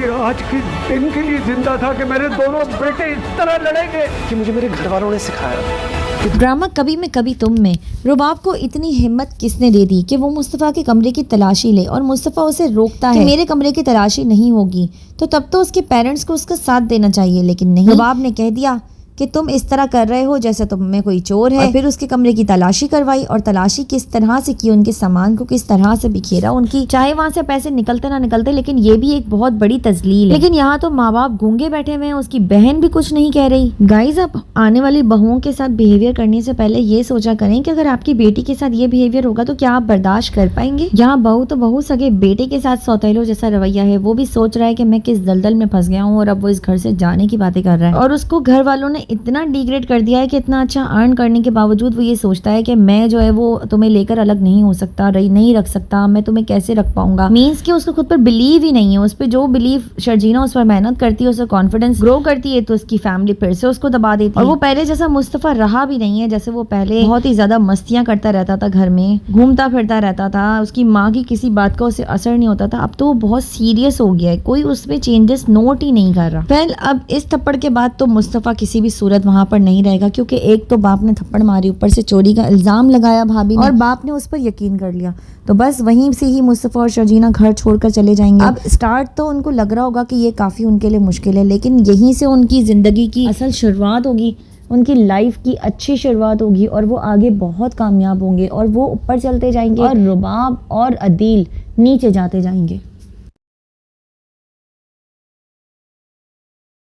ये आज के दिन के लिए जिंदा था कि मेरे दोनों बेटे इस तरह लड़ेंगे। कि मुझे मेरे घर वालों ने सिखाया। ड्रामा कभी मैं कभी तुम में रुबाब को इतनी हिम्मत किसने दे दी कि वो मुस्तफ़ा के कमरे की तलाशी ले, और मुस्तफ़ा उसे रोकता है कि मेरे कमरे की तलाशी नहीं होगी। तो तब तो उसके पेरेंट्स को उसका साथ देना चाहिए, लेकिन नहीं। रुबाब ने कह दिया कि तुम इस तरह कर रहे हो जैसे तुम में कोई चोर है, और फिर उसके कमरे की तलाशी करवाई। और तलाशी किस तरह से की, उनके सामान को किस तरह से बिखेरा, उनकी चाहे वहाँ से पैसे निकलते ना निकलते, लेकिन ये भी एक बहुत बड़ी तजलील है। लेकिन यहाँ तो माँ बाप गूंगे बैठे हुए हैं, उसकी बहन भी कुछ नहीं कह रही। गाइज, आप आने वाली बहुओं के साथ बिहेवियर करने से पहले ये सोचा करें कि अगर आपकी बेटी के साथ ये बिहेवियर होगा तो क्या आप बर्दाश्त कर पाएंगे। यहाँ बहू तो बहू सगे बेटे के साथ सौतेलो जैसा रवैया है। वो भी सोच रहा है कि मैं किस दलदल में फंस गया हूँ, और अब वो इस घर से जाने की बातें कर रहा है। और उसको घर वालों ने इतना डिग्रेड कर दिया है कि इतना अच्छा अर्न करने के बावजूद वो ये सोचता है कि मैं जो है वो तुम्हें लेकर अलग नहीं हो सकता, नहीं रख सकता, मैं तुम्हें कैसे रख पाऊंगा। मीन्स कि उसको खुद पर बिलीव ही नहीं है। उस पर जो बिलीव शर्जीना उस पर मेहनत करती है, उसका कॉन्फिडेंस ग्रो करती है, तो उसकी फैमिली फिर से उसको दबा देती है। और वो पहले जैसा मुस्तफा रहा भी नहीं है। जैसे वो पहले बहुत ही ज्यादा मस्तियां करता रहता था, घर में घूमता फिरता रहता था, उसकी माँ की किसी बात का उसे असर नहीं होता था। अब तो वो बहुत सीरियस हो गया है, कोई उसमें चेंजेस नोट ही नहीं कर रहा। वेल, अब इस थप्पड़ के बाद तो मुस्तफा किसी भी सूरत वहां पर नहीं रहेगा, क्योंकि एक तो बाप ने थप्पड़ मारी, ऊपर से चोरी का इल्जाम लगाया भाभी ने, और बाप ने उस पर यकीन कर लिया। तो बस वहीं से ही मुस्तफा और शर्जीना घर छोड़कर चले जाएंगे। अब स्टार्ट तो उनको लग रहा होगा कि ये काफी उनके लिए मुश्किल है, लेकिन यहीं से उनकी जिंदगी की असल शुरुआत होगी, उनकी लाइफ की अच्छी शुरुआत होगी, और वो आगे बहुत कामयाब होंगे, और वो ऊपर चलते जाएंगे और रुबाब और अदील नीचे जाते जाएंगे।